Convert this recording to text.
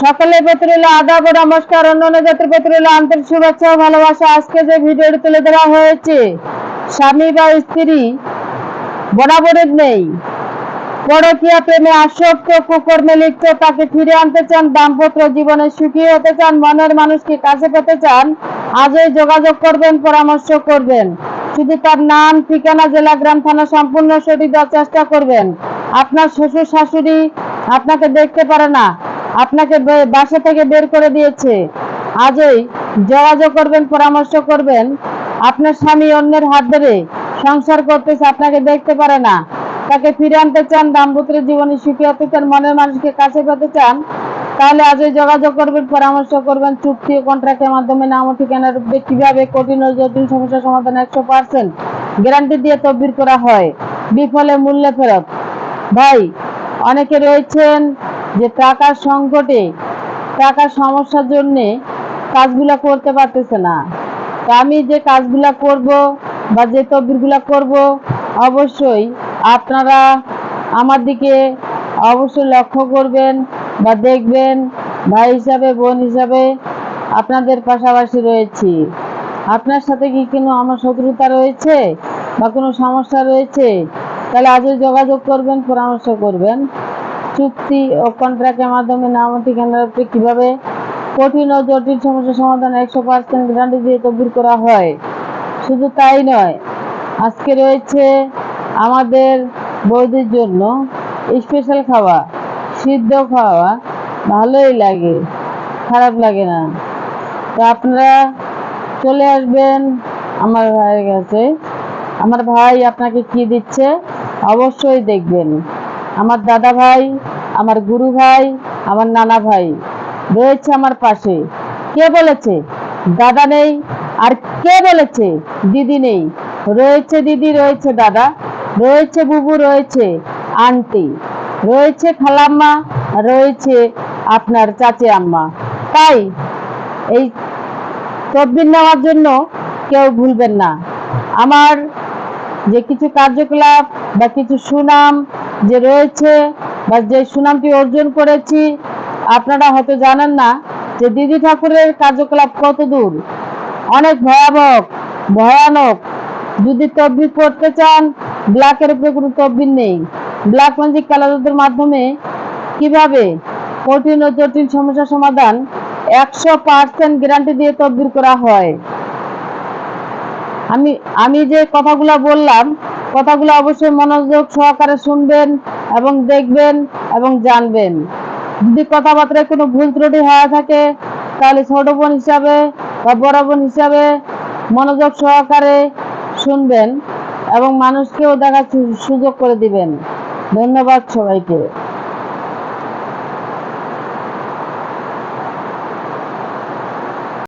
সকলে প্রতি রইল আদাব ও নমস্কার। অন্যান্য জাতির প্রতি রইল আন্তরিক শুভেচ্ছা ও ভালোবাসা। আজকে যে ভিডিওটি তুলে ধরা হয়েছে, স্বামী বা স্ত্রী বরাবরের নেই, পরকীয়া প্রেমে আসক্ত, কুকর্মে লিপ্ত, তাকে ফিরে আনতে চান, দাম্পত্য জীবনে সুখী হতে চান, মনের মানুষকে কাছে পেতে চান, আজই যোগাযোগ করবেন, পরামর্শ করবেন। শুধু তার নাম, ঠিকানা, জেলা, গ্রাম, থানা সম্পূর্ণ সঠিক দেওয়ার চেষ্টা করবেন। আপনার শ্বশুর শাশুড়ি আপনাকে দেখতে পারে না, আপনাকে বাসা থেকে বের করে দিয়েছে, আজই যোগাযোগ করবেন, পরামর্শ করবেন। আপনার স্বামী অন্যের হাত ধরে সংসার করতেছে, আপনাকে দেখতে পারে না, তাকে ফিরে আনতে চান, দাম্পত্য জীবনে সুখী হতে চান, মনের মানুষকে কাছে পেতে চান, তাহলে আজই যোগাযোগ করবেন, পরামর্শ করবেন। চুক্তি ও কন্ট্রাক্টের মাধ্যমে নাম ও ঠিকানার উপরে কিভাবে কঠিন ও জটিল সমস্যার সমাধান 100% গ্যারান্টি দিয়ে তদবির করা হয়, বিফলে মূল্য ফেরত। ভাই, অনেকে রয়েছেন যে টাকার সংকটে, টাকার সমস্যার জন্য কাজগুলা করতে পারতেছে না। তো আমি যে কাজগুলা করব বা যে তদবিরগুলা করব, অবশ্যই আপনারা আমার দিকে অবশ্যই লক্ষ্য করবেন বা দেখবেন। ভাই হিসাবে, বোন হিসাবে আপনাদের পাশাপাশি রয়েছি। আপনার সাথে কি কোনো আমার শত্রুতা রয়েছে বা কোনো সমস্যা রয়েছে, তাহলে আজই যোগাযোগ করবেন, পরামর্শ করবেন। চুক্তি ও কন্ট্রাক্টের মাধ্যমে নাম ও ঠিকানার উপরে কিভাবে কঠিন ও জটিল সমস্যার সমাধান 100% গ্যারান্টি দিয়ে তদবির করা হয়। শুধু তাই নয়, আজকে রয়েছে আমাদের বৌদির জন্য স্পেশাল খাওয়া, সিদ্ধ খাওয়া। ভালোই লাগে, খারাপ লাগে না। তো আপনারা চলে আসবেন আমার ভাইয়ের কাছে। আমার ভাই আপনাকে কি দিচ্ছে অবশ্যই দেখবেন। আমার দাদা ভাই, আমার গুরু ভাই, আমার নানা ভাই রয়েছে আমার পাশে। কে বলেছে দাদা নেই? আর কে বলেছে দিদি নেই? রয়েছে দিদি, রয়েছে দাদা, রয়েছে বুবু, রয়েছে আন্টি, রয়েছে খালাম্মা, রয়েছে আপনার চাচি আম্মা। তাই এই তদবির নেওয়ার জন্য কেউ ভুলবেন না। আমার যে কিছু কার্যকলাপ বা কিছু সুনাম যে রয়েছে বা যে সুনামটি অর্জন করেছি, আপনারা হয়তো জানেন না যে দিদি ঠাকুরের কার্যকলাপ কত দূর, অনেক ভয়াবহ, ভয়ানক। যদি তদবির করতে চান, ব্ল্যাকের উপরে কোনো তদবির নেই, ব্ল্যাক ম্যাজিক কালারদের মাধ্যমে কিভাবে কঠিন ও জটিল সমস্যার সমাধান 100% গ্যারান্টি দিয়ে তদবির করা হয়। আমি যে কথাগুলো বললাম, কথাগুলো অবশ্যই মনোযোগ সহকারে শুনবেন এবং দেখবেন এবং জানবেন। যদি কথাবার্তায় কোনো ভুল ত্রুটি হয়ে থাকে, তাহলে ছোট বোন হিসাবে বা বড় বোন হিসাবে মনোযোগ সহকারে শুনবেন এবং মানুষকেও দেখার সুযোগ করে দিবেন। ধন্যবাদ সবাইকে।